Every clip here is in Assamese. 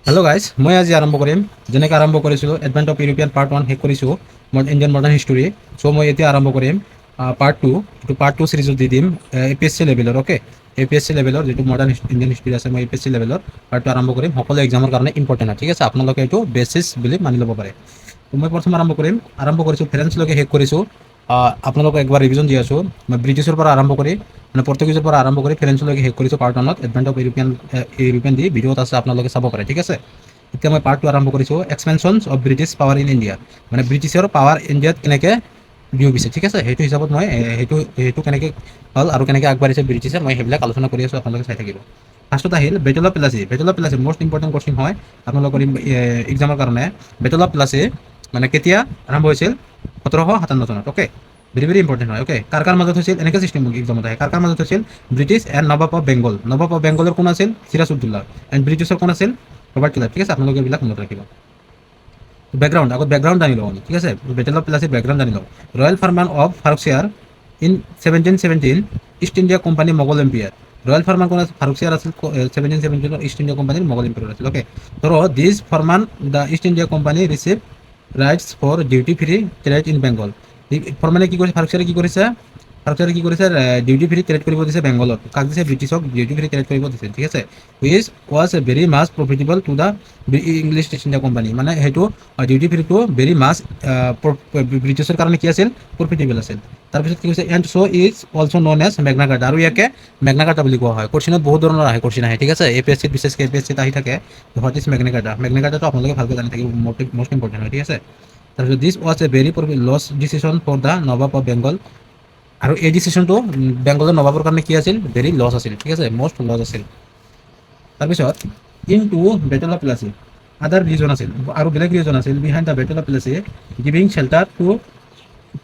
হেল্ল' গাইজ, মই আজি আৰম্ভ কৰিম যেনেকৈ আৰম্ভ কৰিছিলোঁ এডভেণ্ট অফ ইউৰোপিয়ান পাৰ্ট 1 শেষ কৰিছোঁ ইণ্ডিয়ান মডাৰ্ণ হিষ্টৰী। চ' মই এতিয়া আৰম্ভ কৰিম পাৰ্ট 2। এইটো পাৰ্ট 2 চিৰিজত দি দিম APSC লেভেলৰ। অ'কে, APSC লেভেলৰ যিটো মডাৰ্ণ ইণ্ডিয়ান হিষ্টৰী আছে, মই APSC লেভেলৰ পাৰ্ট 2 আৰম্ভ কৰিম। সকলো এক্সামৰ কাৰণে ইম্পৰ্টেণ্ট হয়, ঠিক আছে। আপোনালোকে এইটো বেচিছ বুলি মানি ল'ব পাৰে। মই প্ৰথম আৰম্ভ কৰিছোঁ ফ্ৰেঞ্চলৈকে শেষ কৰিছোঁ। আপোনালোকক একবাৰ ৰিভিজন দি আছোঁ। মই ব্ৰিটিছৰ পৰা আৰম্ভ কৰি পৰ্তুগীজৰ পৰা আৰম্ভ কৰি ফ্ৰেঞ্চলৈকে শেষ কৰিছোঁ পাৰ্ট 1ত। এডভেণ্ট অফ ইউৰোপিয়ান দি ভিডিঅ'ত আছে, আপোনালোকে চাব পাৰে, ঠিক আছে। এতিয়া মই পাৰ্ট 2 আৰম্ভ কৰিছোঁ, expansions of British power in India. মানে ব্ৰিটিছৰ পাৱাৰ ইণ্ডিয়াত কেনেকৈ বিয়পিছে, ঠিক আছে। সেইটো হিচাপত মই সেইটো কেনেকৈ হ'ল আৰু কেনেকৈ আগবাঢ়িছে ব্ৰিটিছে, মই সেইবিলাক আলোচনা কৰি আছোঁ, আপোনালোকে চাই থাকিব। ফাৰ্ষ্টত আহিল battle of Plassey. Battle of Plassey most important question হয় আপোনালোকৰ এক্সামৰ কাৰণে। বেটল অফ প্লাচি মানে কেতিয়া আৰম্ভ হৈছিল? 1757 চনত। অ'কে, ভেৰি ভেৰি ইম্পৰ্টেণ্ট হয়। অ'কে, কাৰ মাজত হৈছিল? এনেকৈ চিষ্টেম এক্সামত আহে। কাৰ মাজত হৈছিল? British and Nawab of Bengal. Nawab of বেংগলৰ কোন আছিল? সিৰাজউদ্দৌলা। এণ্ড ব্ৰিটিছৰ কোন আছিল? ৰবাৰ্ট ক্লাইভ, ঠিক আছে। আপোনালোকে এইবিলাক মনত ৰাখিব। বেকগ্ৰাউণ্ড জানি লওঁ, ঠিক আছে। বেটেল অফ প্লাচিৰ বেকগ্ৰাউণ্ড জানি লওঁ। Royal farman of Farrukhsiyar in 1717 East India Company Mughal empire. Royal farman কোন আছিল? ফাৰুকছিয়াৰ আছিল 1717 ইষ্ট ইণ্ডিয়া কোম্পানীৰ মোগল এম্পায়াৰ আছিল। Okay, this farman the East India Company receive rights for duty free trade in Bengal. ফৰমানে কি কৰিছে? ফাৰুকছিয়াৰে কি কৰিছে? ডিউটি ফ্ৰী ট্ৰেড কৰিব দিছে বেংগলত। কাক দিছে? ব্ৰিটিছক ডিউটি ফ্ৰী ট্ৰেড কৰিব দিছে, ঠিক আছে। Which was very much profitable to the English East India Company. মানে সেইটো ডিউটি ফ্ৰীটো ভেৰি মাছ ব্ৰিটিছৰ কাৰণে কি আছিল? প্ৰফিটেবল আছিল। তাৰপিছত কি কৈছে? And so' is also' known as Magna Carta. আৰু ইয়াকে মেগনা কাৰ্টা বুলি কোৱা হয়। কোৱেশ্চনত বহুত ধৰণৰ কোৱেশ্চন আহে, ঠিক আছে। APSCত বিশেষকৈ APSCত আহি থাকে হোৱাট ইজ মেগনা কাৰ্টা। মেগনা কাৰ্টাটো আপোনালোকে ভালকৈ জানি থাকিব, মষ্ট ইম্পৰ্টেণ্ট হয়, ঠিক আছে। তাৰপিছত this was a very loss decision for the Nawab of Bengal. আৰু এই ডিচিশ্যনটো বেংগলৰ নবাবৰ কাৰণে কি আছিল? ভেৰি লছ আছিল, ঠিক আছে, মষ্ট লছ আছিল। তাৰপিছত in to battle of Plassey other reason আছিল, আৰু বেলেগ ৰিজন আছিল behind the battle of Plassey giving shelter to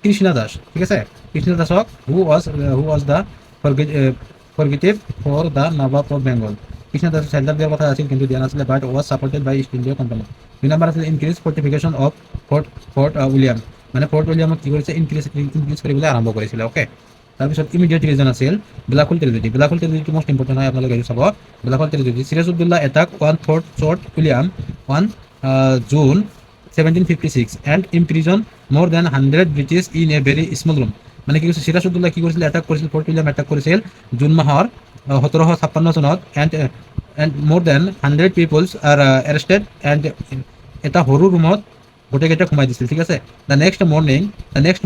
Krishna Das, ঠিক আছে। কৃষ্ণ দাসক who was the fugitive for the Nawab of Bengal. Krishna দাসক শেল্টাৰ দিয়াৰ কথা আছিল, কিন্তু দিয়া নাছিলে, but was supported by East India Company. 2 number আছিল increase fortification of Fort William. মানে ফৰ্ট উইলিয়ামক কি কৰিছে? ইনক্ৰিজ কৰিবলৈ আৰম্ভ কৰিছিলে। অ'কে, তাৰপিছত ইমিডিয়েট ৰিজন আছিল বিলাকুল ট্ৰেজেডি। বিলাকুল ট্ৰেজেডিটো মষ্ট ইম্পৰ্টেণ্ট হয়, আপোনালোকে এইটো চাব। Black hole tragedy, Sirajuddaulah attack Fort William on June 1756 and imprison more than 100 British in a very small room. মানে কি কৈছে? সিৰাজউদ্দৌলা কি কৰিছিল? এটাক কৰিছিল, ফৰ্ট উইলিয়াম এটাক কৰিছিল জুন মাহৰ 1756 চনত। And more than 100 peoples are arrested and এটা সৰু ৰুমত গোটেইকেইটা সোমাই দিছিল, ঠিক আছে। The next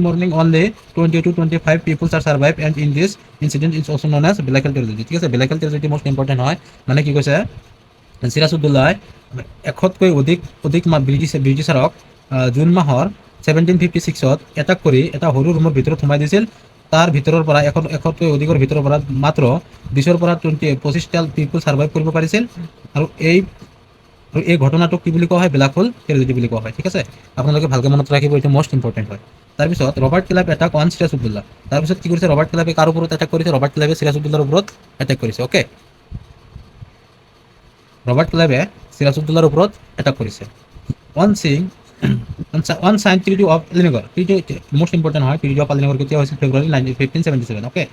morning only 20 to 25 peoples are survive and in this incident is also' known as black hole tragedy, ঠিক আছে। বিলাকুল ট্ৰেজেডি মষ্ট ইম্পৰ্টেণ্ট হয়। মানে কি কৈছে? সিৰাজউদ্দৌলাই 100তকৈ অধিক ব্ৰিটিছাৰক জুন মাহৰ 1756ত এটাক কৰি এটা সৰু ৰুমৰ ভিতৰত সোমাই দিছিল। তাৰ ভিতৰৰ পৰা 100তকৈ অধিকৰ ভিতৰৰ পৰা মাত্ৰ 20ৰ পৰা 25টা পিপল ছাৰ্ভাইভ কৰিব পাৰিছিল। আৰু এই ঘটনাটোক কি বুলি কোৱা হয়? বিলাকুল ট্ৰেজেডি বুলি কোৱা হয়, ঠিক আছে। আপোনালোকে ভালকৈ মনত ৰাখিব, এইটো মষ্ট ইম্পৰ্টেণ্ট হয়। তাৰপিছত ৰবাৰ্ট ক্লাইভ এটাক অন সিৰাজউদ্দৌলা। তাৰপিছত কি কৰিছে? ৰবাৰ্ট ক্লাইভে কাৰ ওপৰত এটাক কৰিছে? ৰবাৰ্ট ক্লাইভে সিৰাজউদ্দৌলাৰ ওপৰত এটাক কৰিছে। অ'কে, ৰবাৰ্ট ক্লাইভে সিৰাজউদ্দৌলাৰ ওপৰত এটাক কৰিছে। On sign treaty of Aligarh. Most important হয়। ট্ৰিটি অফ আলিগড় কেতিয়া হৈছিল? ফেব্ৰুৱাৰী 1577। Okay,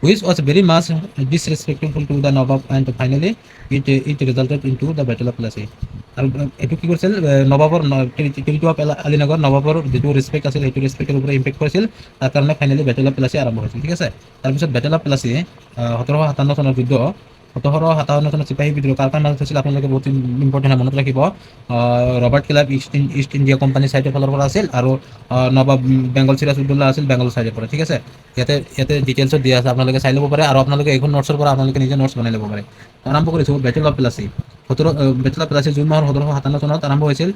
which was very much disrespectful to the Nawab and finally it resulted into the Battle of Plassey. আৰু এইটো কি কৰিছিল? নবাবৰ ট্ৰিটি অফ আলিগড় নবাবৰ যিটো ৰেচপেক্ট আছিল, সেইটো ৰেচপেক্টৰ ওপৰত ইম্পেক্ট কৰিছিল। তাৰ কাৰণে ফাইনেলি বেটেল অফ প্লাচি আৰম্ভ হৈছিল, ঠিক আছে। তাৰপিছত বেটেল অফ প্লাচি 1757 চনৰ যুদ্ধ। 1757 চনত চিপাহী বিদ্ৰোহ কাৰ মাজত হৈছিল? আপোনালোকে বহুত ইম্পৰ্টেণ্ট মনত ৰাখিব। Robert Clive east India company চাইডৰ ফালৰ পৰা আছিল, আৰু নবাব বেংগল সিৰাজউদ্দৌলা আছিল বেংগল চাইডৰ পৰা, ঠিক আছে। ইয়াতে ডিটেইলছত দিয়া আছে, আপোনালোকে চাই ল'ব পাৰে। আৰু আপোনালোকে এইখন নোটছৰ পৰা আপোনালোকে নিজে নোটছ বনাই ল'ব পাৰে। আৰম্ভ কৰিছোঁ battle of Plassey. Battle of Plassey June মাহৰ 1757 চনত আৰম্ভ হৈছিল।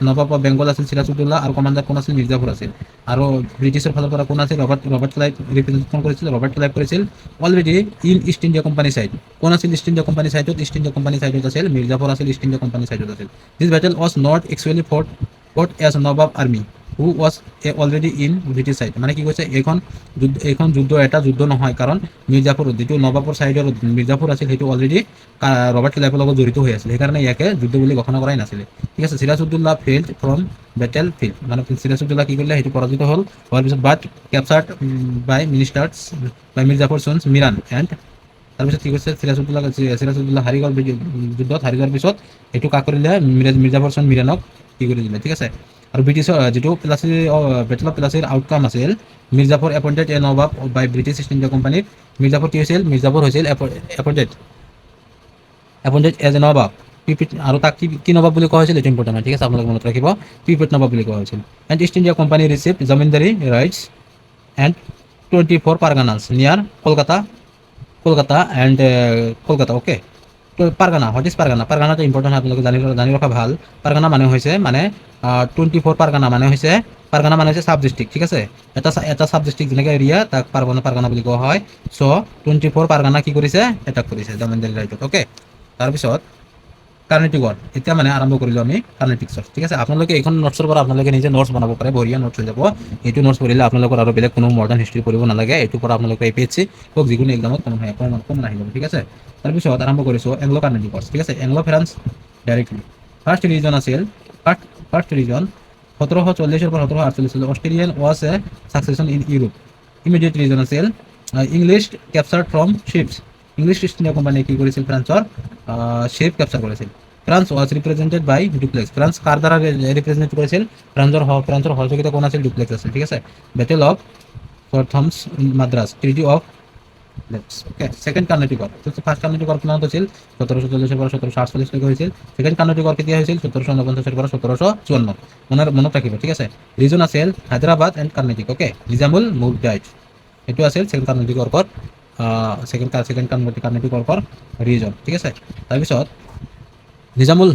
নবাব অফ বেংগল আছিল সিৰাজউদ্দৌলা, আৰু কমাণ্ডাৰ কোন আছিল? মিৰ্জাফৰ আছিল। আৰু ব্ৰিটিছৰ ফালৰ পৰা কোন আছিল? ৰবাৰ্ট ক্লাইভ ৰিপ্ৰেজেণ্টেশ্যন কৰিছিল। ৰবাৰ্ট ক্লাইভ কৰিছিল already in East India Company side. কোন আছিল ইষ্ট ইণ্ডিয়া কোম্পানী চাইডত? ইষ্ট ইণ্ডিয়া কোম্পানী চাইডত আছিল মিৰ্জাফৰ আছিল, ইষ্ট ইণ্ডিয়া কোম্পানী চাইডত আছিল। This battle was not actually fought as Nawab army who was already in British side. মানে কি কৈছে? এইখন এটা যুদ্ধ নহয়, কাৰণ মিৰ্জাফৰ যিটো নবাবৰ চাইডৰ মিৰ্জাফৰ আছিল, সেইটো অলৰেডি ৰবাৰ্ট ক্লাইভৰ লগত জড়িত হৈ আছিল। সেইকাৰণে ইয়াকে যুদ্ধ বুলি ঘোষণা কৰাই নাছিলে, ঠিক আছে। সিৰাজউদ্দৌলা ফেইল্ড ফ্ৰম বেটেল ফিল্ড। মানে সিৰাজউদ্দৌলা কি কৰিলে? সেইটো পৰাজিত হ'ল। হোৱাৰ পিছত বাট captured by Mir Jafar sons Miran and তাৰপিছত কি কৰিছে সিৰাজউদ্দৌলা হাৰি গ'ল যুদ্ধত, হাৰি যোৱাৰ পিছত এইটো কাক কৰিলে মিৰ্জাফৰ চন্দ মিৰাণক কি কৰি দিলে, ঠিক আছে। আৰু ব্ৰিটিছৰ যিটো বেটেল অফ প্লাচিৰ আউটকাম আছিল, মিৰ্জাফৰ এপইণ্টেড এ নবাব বাই ব্ৰিটিছ ইষ্ট ইণ্ডিয়া কোম্পানীত। মিৰ্জাফৰ কি হৈছিল, মিৰ্জাফৰ হৈছিল এপইণ্টেড এজ এ নবাব, আৰু তাক কি নবাব বুলি কোৱা হৈছিল, এইটো ইম্পৰ্টেণ্ট হয়, ঠিক আছে, আপোনালোকে মনত ৰাখিব, পিপিট নবাব বুলি কোৱা হৈছিল। And east India Company receive zamindari rights and 24 পাৰগানাছ নিয়াৰ কলকাতা এণ্ড কলকাতা, অ'কে। তো পাৰগানা, হোৱাট ইজ পাৰগানা? পাৰগানাটো ইম্পৰ্টেণ্ট হয়, আপোনালোকে জানি ৰখা ভাল। পাৰগানা মানে হৈছে 24 পাৰগানা মানে হৈছে সাব ডিষ্ট্ৰিক্ট, ঠিক আছে। এটা সাব ডিষ্ট্ৰিক্ট যেনেকৈ এৰিয়া, তাক পাৰগানা বুলি কোৱা হয়। চ' 24 পাৰগানা কি কৰিছে, এটাক কৰিছে জমিনদাৰী ৰাইটত, অ'কে। তাৰপিছত কাৰ্নেটিকৰ, এতিয়া মানে আৰম্ভ কৰিলোঁ আমি কাৰ্নেটিক্সৰ, ঠিক আছে। আপোনালোকে এইখন নোটছৰ পৰা আপোনালোকে নিজে নোটছ বনাব পাৰে, বঢ়িয়া নোটছ হৈ যাব। এইটো নোটছ পঢ়িলে আপোনালোকৰ আৰু বেলেগ কোনো মডাৰ্ণ হিষ্ট্ৰী পঢ়িব নালাগে। এইটোৰ পৰা আপোনালোকে APSC হওক যিকোনো এক্সামত কমন আহি যাব, ঠিক আছে। তাৰপিছত আৰম্ভ কৰিছোঁ এংলো কাৰ্নেটিকছ, ঠিক আছে। Anglo France directly first reason আছিল, ফাৰ্ষ্ট ৰিজন 1740 পৰা 1748 Australian was a succession in Europe. Immediate reason আছিল English captured from ships. English East India কোম্পানীয়ে কি কৰিছিল, ফ্ৰান্সৰ শ্বিপ কেপচাৰ কৰিছিল। France was represented by Dupleix. France কাৰ দ্বাৰা ৰিপ্ৰেজেণ্ট কৰিছিল, ফ্ৰান্সৰ সহযোগিতা কোন আছিল, ডুপ্লেক্স আছিল, ঠিক আছে। বেটেল অফ প্ৰথমছ Madras, treaty of okay. Second কাৰ্নেটিকৰ, ফাৰ্ষ্ট কাৰ্নেটিকৰ কিমানত হৈছিল, 1740 পৰা 1748 লৈকে হৈছিল। ছেকেণ্ড কাৰ্নেটিকৰ কেতিয়া হৈছিল, 1749 পৰা 1754। মনত ৰাখিব, ঠিক আছে। ৰিজন আছিল Hyderabad and Carnatic, okay. Nizamul Mulk died, এইটো আছিল ছেকেণ্ড কাৰ্নেটিকৰ ৰিজন, ঠিক আছে। তাৰপিছত নিজামুল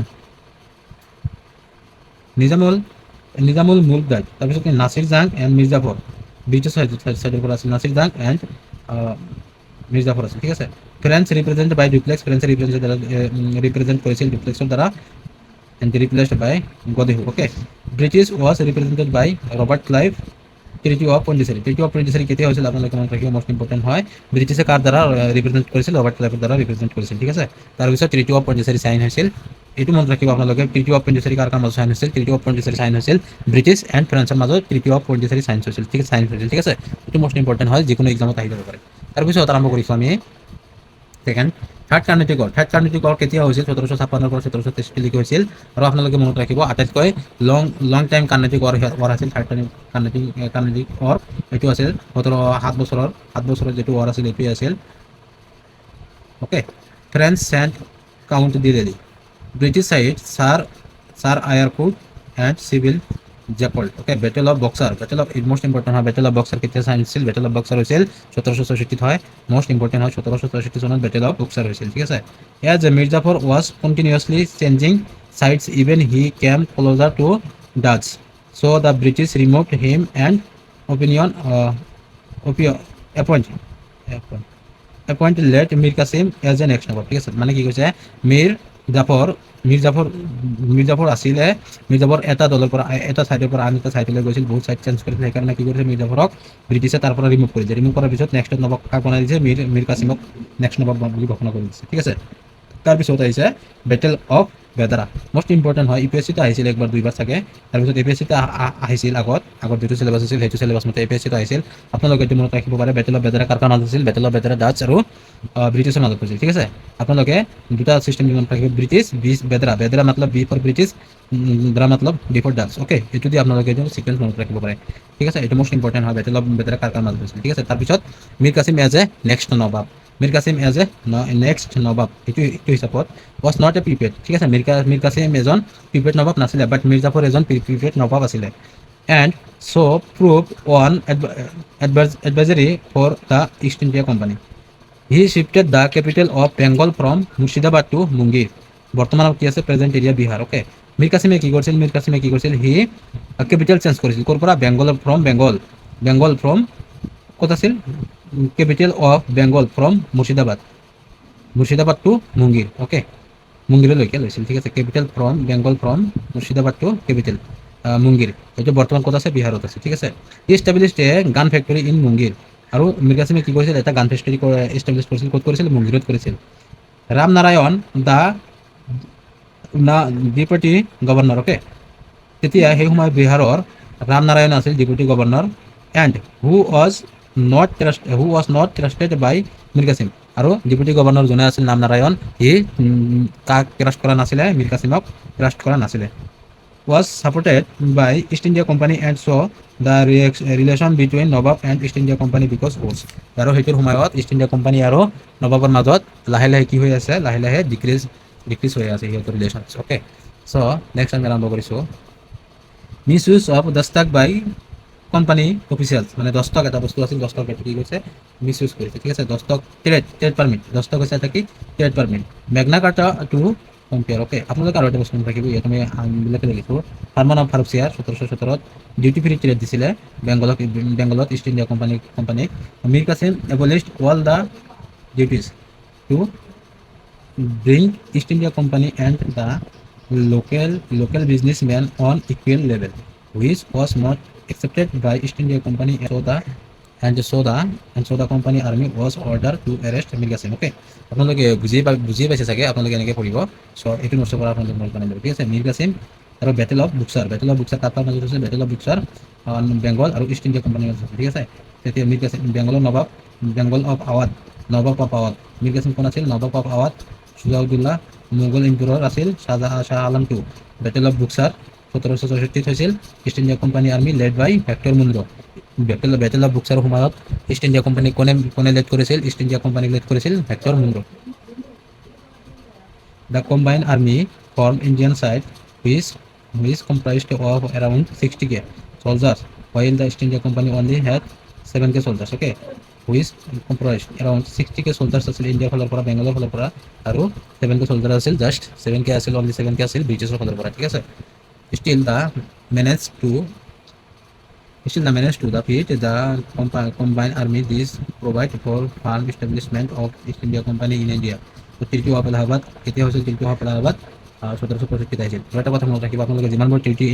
মুল্ক ডাইট, তাৰপিছত নাছিৰ জাং এণ্ড মিৰ্জাফৰ, ব্ৰিটিছ চাইডৰ পৰা আছিল নাছিৰ জাং এণ্ড মিৰ্জাফৰ আছিল, ঠিক আছে। ফ্ৰেঞ্চ ৰিপ্ৰেজেণ্ট বাই ডুপ্লেক্স, ফ্ৰেঞ্চে ৰিপ্ৰেজেণ্ট কৰিছিল ডুপ্লেক্সৰ দ্বাৰা, and replaced by Godeheu, okay. British was represented by Robert Clive. Treaty of Pondicherry, কেতিয়া হৈছিল আপোনালোকে মনত ৰাখিব, মষ্ট ইম্পৰ্টেণ্ট হয়। ব্ৰিটিছে কাৰ দ্বাৰা ৰিপ্ৰেজেণ্ট কৰিছিল, ৰবাৰ্ট ক্লাইভৰ দ্বাৰা ৰিপ্ৰেজেণ্ট কৰিছিল, ঠিক আছে। তাৰপিছত ট্ৰিটি অফ পণ্ডিচেৰী চাইন হৈছিল, এইটো মনত ৰাখিব আপোনালোকে। ট্ৰিটি অফ পণ্ডিচেৰী কাৰ মাজত চাইন হৈছিল, ট্ৰিটি অফ পণ্ডিচেৰী চাইন হৈছিল ব্ৰিটিছ এণ্ড ফ্ৰান্সৰ মাজত। ট্ৰিটি অফ পণ্ডিচেৰী চাইন হৈছিল, ঠিক আছে। এইটো মষ্ট ইম্পৰ্টেণ্ট হয়, যিকোনো এক্সামত আহি যাব পাৰে। তাৰপিছত আৰম্ভ কৰিছোঁ আমি থাৰ্ড কাৰ্নেটিকৰ কেতিয়া হৈছিল, 1756 পৰা 1763 হৈছিল। আৰু আপোনালোকে মনত ৰাখিব, আটাইতকৈ লং টাইম কাৰ্নেটিক ৱাৰ আছিল থাৰ্ড কাৰ্নেটিক ৱাৰ। এইটো আছিল 7 বছৰৰ যিটো ৱাৰ আছিল, এইটোৱে আছিল, okay. French sent Count de Lally, British side Sir Eyre Coote and চিভিল জেকল্ট, okay. Battle of Buxar, most important হয়। বেটেল অফ বক্সাৰ কেতিয়া চাইন হৈছিল, বেটেল অফ বক্সাৰ হৈছিল 1764 হয়, মোষ্ট ইম্পৰ্টেণ্ট হয়। 1764 চনত বেটেল অফ বক্সাৰ হৈছিল, ঠিক আছে। As Mir Jafar was continuously changing sides, even he came closer to Dutch, so' the British removed him and appointed Mir Qasim as a next Nawab, ঠিক আছে। মানে কি কৈছে, মিৰ্জাফৰ আছিলে, মিৰ্জাফৰ এটা দলৰ পৰা এটা চাইডৰ পৰা আন এটা চাইডলৈ গৈছিল, বহুত চাইড চেঞ্জ কৰিছিল। সেইকাৰণে কি কৰিছে, মিৰ্জাফৰক ব্ৰিটিছে তাৰ পৰা ৰিমুভ কৰিছে। ৰিমুভ কৰাৰ পিছত নেক্সট নবাব কাক বনাই দিছে, মীৰ কাছিমক নেক্সট নবাব বুলি ঘোষণা কৰি দিছে, ঠিক আছে। তাৰপিছত আহিছে বেটেল অফ বেদাৰা, মষ্ট ইম্পৰ্টেণ্ট হয়। APSCতে আহিছিল একবাৰ দুইবাৰ চাগে। তাৰপিছত APSCতে আহিছিল আগত যিটো চিলেবাছ আছিল, সেইটো চিলেবাছ মতে APSCতে আহিছিল। আপোনালোকে এইটো মনত ৰাখিব পাৰে। বেটেল অফ বেদাৰা কাৰ মাজত আছিল, বেটেল অফ বেদাৰা ডাচ আৰু ব্ৰিটিছৰ মাজত হৈছিল, ঠিক আছে। আপোনালোকে দুটা চিষ্টেম মনত ৰাখিব, ব্ৰিটিছ বেদাৰা মতলব বি ফৰ ব্ৰিটিছ, দ্ৰা মতলব ডি ফৰ ডাচ, অ'কে। এইটো দি আপোনালোকে এইটো চিকুৱেঞ্চ মনত ৰাখিব পাৰে, ঠিক আছে। এইটো মষ্ট ইম্পৰ্টেণ্ট হয়, বেটেল অফ বেদাৰা কাৰ মাজত হৈছিল, ঠিক আছে। তাৰপিছত Mir Qasim as a next নবাব, এইটো হিচাপত ৱাজ নট এ প্ৰিপেড, ঠিক আছে। মীৰ কাছিম এজন প্ৰিপেড নবাব নাছিলে, বাট মিৰ্জাফৰ এজন প্ৰিপেড নবাব আছিলে। And so' prove one advisory for the East India Company. He shifted the capital of Bengal from Murshidabad to Munger, বৰ্তমানৰ কি আছে, present area Bihar, okay. Mir কাছিমে কি কৰিছিল, হি কেপিটেল চেঞ্জ কৰিছিল, ক'ৰ পৰা, বেংগল ফ্ৰম ক'ত আছিল, capital of Bengal from Murshidabad to Munger, okay. মুংগীৰলৈকে লৈছিল, ঠিক আছে। Capital Bengal from Murshidabad to capital Munger, এইটো বৰ্তমান ক'ত আছে, বিহাৰত আছে, ঠিক আছে। হি এষ্টাব্লিছড এ গান ফেক্টৰী ইন মুংগীৰ, আৰু মীৰ কাছিমে কি কৰিছিল, এটা গান ফেক্টৰী এষ্টাব্লিছ কৰিছিল, ক'ত কৰিছিল, মুংগীৰত কৰিছিল। Ramnarayan deputy governor, okay. তেতিয়া সেই সময়ত বিহাৰৰ ৰামনাৰায়ণ আছিল deputy governor, and who was not trusted by Mir Qasim. আৰু ডেপুটি গভৰ্ণৰ যোনে আছিল নাম নাৰায়ণ, সি কাক ট্ৰাষ্ট কৰা নাছিলে, মীৰ কাছিমক ট্ৰাষ্ট কৰা নাছিলে। was supported by East India Company and so the relation between Nawab and East India Company because was আৰু সেইটোৰ সময়ত ইষ্ট ইণ্ডিয়া কোম্পানী আৰু নবাবৰ মাজত লাহে লাহে কি হৈ আছে, লাহে লাহে ডিক্ৰিজ হৈ আছে সিহঁতৰ ৰিলেশ্যন। অ'কে, চ' নেক্সট আমি আৰম্ভ কৰিছোঁ misuse of dastak by company officials, মানে দস্তক এটা বস্তু আছিল, দস্তক এইটো কি কৈছে মিছ ইউজ কৰিছে, ঠিক আছে। দস্তক ট্ৰেড পাৰমিট, দস্তক হৈছে এটা কি trade permit. Magna Carta to compare. Okay, আপোনালোকে আৰু এটা বস্তু মনত ৰাখিব, ইয়াত আমি আনবিলাকে লিখিছোঁ। Farman of Farrukhsiyar 1717 duty free trade দিছিলে বেংগলত ইষ্ট ইণ্ডিয়া কোম্পানীক। Mir Qasim abolished all the duties to bring East India Company and the local businessmen on equal level, which was not accepted by East India Company, and so the company army was ordered to arrest Mir Qasim. Okay, আপোনালোকে বুজি পাইছে চাগে, আপোনালোকে এনেকৈ পঢ়িব। চ' এইটো নষ্ট কৰা আপোনালোকে মনত বনাই দিব, ঠিক আছে। মীৰ কাছিম আৰু বেটেল অফ বুকচাৰ কাটাৰ মাজত হৈছে, বেটেল অফ বুকচাৰ বেংগল আৰু ইষ্ট ইণ্ডিয়া কোম্পানীৰ মাজত হৈছে, ঠিক আছে। তেতিয়া মীৰ কাছিম বেংগল অফ আৱাধ, নবাব অফ আৱাধ। মীৰ কাছিম কোন আছিল? নবাব অফ আৱাধ। সুজাউদ্দৌলা মোগল এম্পায়াৰ আছিল Shah Alam two. Battle of Buxar 1764 হৈছিল। East India company army led by Hector Munro. Battle of বুকচাৰৰ সময়ত ইষ্ট ইণ্ডিয়া কোম্পানী কোনে লেড কৰিছিল? ইষ্ট ইণ্ডিয়া কোম্পানীক লেড কৰিছিল Hector Munro. The combined army formed Indian side, which comprised of around 60k soldiers, while the East India Company only had 7k soldiers. Okay, which comprised around 60k soldiers আছিল ইণ্ডিয়াৰ ফালৰ পৰা, বেংগলৰ ফালৰ পৰা, আৰু 7k soldier আছিল, জাষ্ট 7k আছিল, অনলি 7k আছিল ব্ৰিটিছৰ ফালৰ পৰা, ঠিক আছে। Still the managed to defeat the combined army. This provide for firm establishment of East India Company in India. তো ট্ৰিটি অফ এলাহাবাদ কেতিয়া হৈছিল? ট্ৰিটি অফ এলাহাবাদ 1765 আহিছিল। আৰু এটা কথা মনত ৰাখিব, আপোনালোকে যিমান মই ট্ৰিটি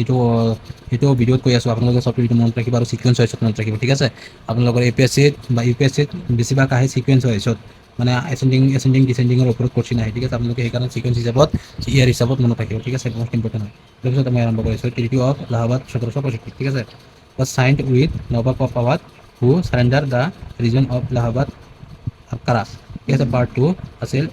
এইটো ভিডিঅ'ত কৈ আছোঁ, আপোনালোকে চব ট্ৰিটি মনত ৰাখিব আৰু চিকুৱেঞ্চ ৱাইজত মনত ৰাখিব, ঠিক আছে। আপোনালোকৰ APSCত বা UPSCত বেছিভাগ আহে চিকুৱেঞ্চ ৱাইজত, মানে এচেণ্ডিং ডিচেণ্ডিঙৰ ওপৰত কোৱেশ্চন আহে, ঠিক আছে। আপোনালোকে সেইকাৰণে চিকুৱেঞ্চ হিচাপত ইয়াৰ হিচাপত মনত ৰাখিব, ঠিক আছে। মোষ্ট ইম্পৰ্টেণ্ট হয়। তাৰপিছত আমি আৰম্ভ কৰিছোঁ ট্ৰিটি অফ এলাহাবাদ 1765, ঠিক আছে। was signed with Nawab of Awadh, who surrendered the region of Allahabad Kara. Yes, part 2 আছিল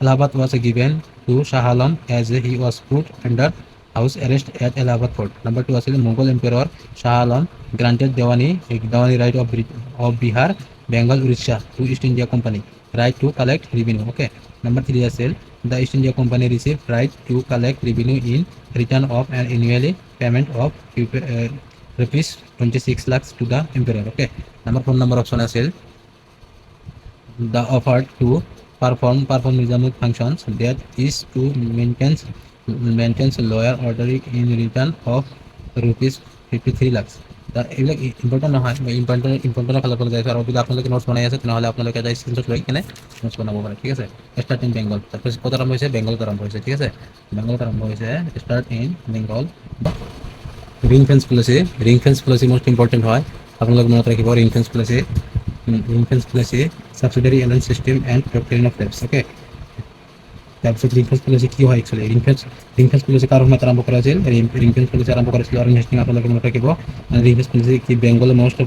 Allahabad was given to Shah Alam as he was put under house arrest at Allahabad fort. Number 2 আছিল Mughal Emperor Shah Alam granted Diwani right of Bihar, Bengal, Orissa to East India Company right to collect revenue. Okay. Number 3 আছিল the East India Company received right to collect revenue in return of an annually payment of rupees 26 lakhs to the emperor. Okay. Number 4 number option আছিল the offer to perform Nizamut functions, that is to maintain lawyer order in return of rupees 53 lakhs. এইবিলাক ইম্পৰ্টেণ্ট নহয়, ইম্পৰ্টেণ্টৰ ফালৰ পৰা যাইছোঁ। আৰু যদি আপোনালোকে নোটছ বনাই আছে তেনেহ'লে আপোনালোকে এটা স্ক্ৰীনশ্বট লৈ কিনে নোটছ বনাব পাৰে, ঠিক আছে। ষ্টাৰ্ট ইন বেংগল, তাৰপিছত ক'ত আৰম্ভ হৈছে? বেংগলত আৰম্ভ হৈছে, ঠিক আছে। বেংগলত আৰম্ভ হৈছে, start in Bengal. ring fence policy most important হয়, আপোনালোকে মনত ৰাখিব। ring fence policy subsidiary alliance system and doctrine of debts. Okay, তাৰপিছত ring fence policy কি হয় একচুৱেলি? ring fence policy কাৰ সময়ত আৰম্ভ কৰা হৈছিল? ring fence policy আৰম্ভ কৰিছিল অৰেঞ্জ হেষ্টিং, আপোনালোকে মনত ৰাখিব। ring fence policy কি বেংগলৰ most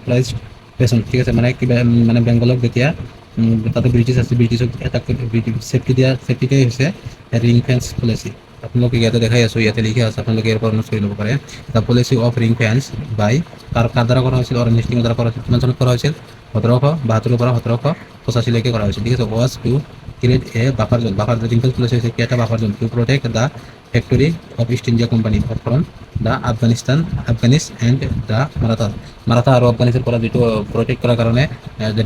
prized পেচন, ঠিক আছে। মানে কিবা মানে বেংগলক যেতিয়া তাতে ব্ৰিটিছ আছে, ব্ৰিটিছক এটা ছেফটি দিয়াই হৈছে ring fence policy। আপোনালোকে ইয়াতে দেখাই আছোঁ, ইয়াতে লিখি আছে, আপোনালোকে ইয়াৰ পৰা নোটছ কৰি ল'ব পাৰে। The policy of ring fence বাই কাৰ দ্বাৰা কৰা হৈছিল? অৰেঞ্জ হেষ্টিঙৰ দ্বাৰা কৰা হৈছিল। কিমান চনত কৰা হৈছিল? 1772 পৰা 1785 কৰা হৈছিল, ঠিক আছে। Was to create a buffer zone. ring fence policy হৈছে এটা buffer zone to protect the factory of east India company from the Afghanis and the Maratha আৰু আফগানিস্তানৰ পৰা যিটো প্ৰটেক্ট কৰাৰ কাৰণে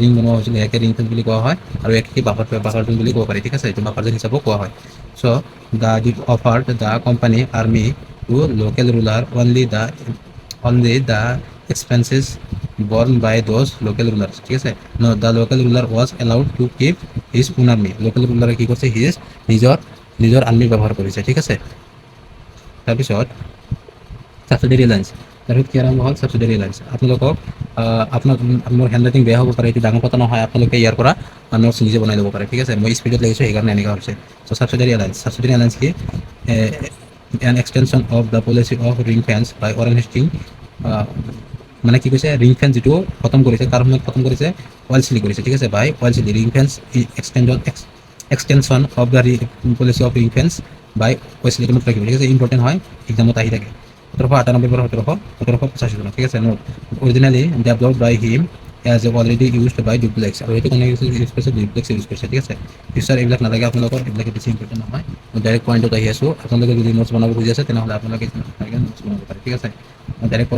ৰিং বনোৱা হৈছিল, ইয়াকে ring fence বুলি কোৱা হয়, আৰু ইয়াকে বাফাৰ জোন বুলি ক'ব পাৰি, ঠিক আছে। এইটো বাফাৰ জোন হিচাপেও কোৱা হয়। চ' the offered the company army to local ruler only the expenses borne by those local rulers, ঠিক আছে। No, the local ruler was allowed to keep his own army. local ruler কি কৰিছে? নিজৰ আৰ্মি ব্যৱহাৰ কৰিছে, ঠিক আছে। তাৰপিছত সাবচিডিয়াৰী এলায়েন্স, তাৰপিছত কি আৰম্ভ হ'ল? সাবচিডিয়াৰী এলায়েন্স। আপোনালোকক মোৰ হেণ্ড ৰাইটিং বেয়া হ'ব পাৰে, এইটো ডাঙৰ কথা নহয়, আপোনালোকে ইয়াৰ পৰা নোটছ নিজে বনাই ল'ব পাৰে, ঠিক আছে। মই স্পীডত লিখিছোঁ সেইকাৰণে এনেকুৱা হৈছে। চ' সাবচিডিয়াৰী এলায়েন্স কি? an extension of the policy of ring fence by Warren Hastings মানে কি কৈছে ৰিং ফেন্স যিটো খতম কৰিছে কাৰ সময়ত খতম কৰিছে ওয়েলস্লি কৰিছে ঠিক আছে by Wellesley ring fence extension of the policy of ring fence by Wellesley মনত ৰাখিব ঠিক আছে ইম্পৰ্টেণ্ট হয় এক্সামত আহি থাকে 1798 পৰা 1785 চনত ঠিক আছে note originally developed by him as already used by Dupleix আৰু সেইটো কাৰণে ইউজ কৰিছে ডুপ্লেক্স ইউজ কৰিছে ঠিক আছে ফিউচাৰ এইবিলাক নালাগে আপোনালোকৰ এইবিলাক বেছি ইম্পৰ্টেণ্ট নহয় মই ডাইৰেক্ট পইণ্টত আহি আছোঁ আপোনালোকে যদি নোটছ বনাব খুজি আছে তেনেহ'লে আপোনালোকে নোটছ বনাব পাৰে ঠিক আছে মই ডাইৰেক্ট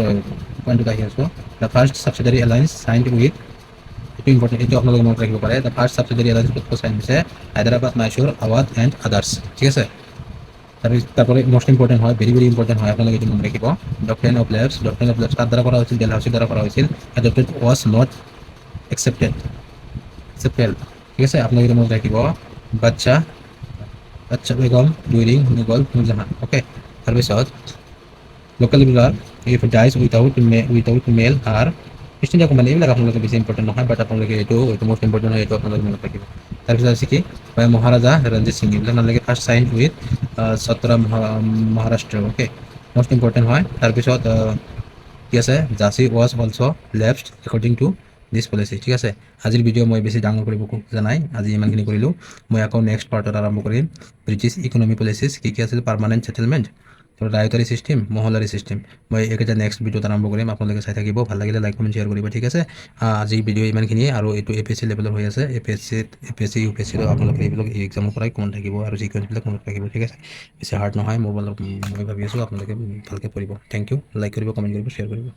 পইণ্টত আহি আছোঁ the first subsidiary alliance signed with এইটো ইম্পৰ্টেণ্ট এইটো আপোনালোকে মনত ৰাখিব পাৰে the first subsidiary alliance sign হৈছে হায়দৰাবাদ মাইচুৰ আৱাধ এণ্ড আদাৰ্ছ ঠিক আছে তারপরে মোস্ট ইম্পর্টেন্ট হয় ভেরি ভেরি ইম্পর্টেন্ট হয় আপনাকে এটি মনে রাখিব ডক্ট্রিন অফ ল্যাবস কার দ্বারা করা হয়েছিল ডেলহাউসির দ্বারা করা হয়েছিল অ্যাডপ্টেড ওয়াজ নট একসেপ্টেড ঠিক আছে আপনাকে এটি মনে রাখিব বাচ্চা বাচ্চা বেগম ডুইরিং মুঘল নুরজাহান ওকে তাৰপিছত local ruler if dies without male heir East India Company এইবিলাক আপোনালোকে বেছি ইম্পৰ্টেণ্ট নহয় বাট আপোনালোকে এইটো মোষ্ট ইম্পৰ্টেণ্ট হয় এইটো আপোনালোকে মনত ৰাখিব তাৰপিছত আছে কি মহাৰাজা ৰঞ্জিত সিং এইবিলাক নালাগে first sign with Satara Maharashtra okay most important হয় তাৰপিছত কি আছে ঝাঁচি was also' left according to this policy ঠিক আছে আজিৰ ভিডিঅ' মই বেছি ডাঙৰ কৰিব খোজা নাই আজি ইমানখিনি কৰিলোঁ মই আকৌ নেক্সট পাৰ্টত আৰম্ভ কৰিম ব্ৰিটিছ ইকনমি পলিচিছ কি আছিল পাৰ্মানেণ্ট ছেটেলমেণ্ট ৰায়তাৰী ছিষ্টেম মহলাৰী ছিষ্টেম মই এইকেইটা নেক্সট ভিডিঅ'ত আৰম্ভ কৰিম আপোনালোকে চাই থাকিব ভাল লাগিলে লাইক কমেণ্ট শ্বেয়াৰ কৰিব ঠিক আছে আজিৰ ভিডিঅ' ইমানখিনিয়ে আৰু এইটো APSC লেভেলৰ হৈ আছে APSC UPSC আপোনালোকে এইবিলাক এই এক্সামৰ পৰাই মনত থাকিব আৰু ছিকুৱেঞ্চবিলাক মনত ৰাখিব ঠিক আছে বেছি হাৰ্ড নহয় মই ভাবি আছোঁ আপোনালোকে ভালকৈ পঢ়িব থেংক ইউ লাইক কৰিব কমেণ্ট কৰিব শ্বেয়াৰ কৰিব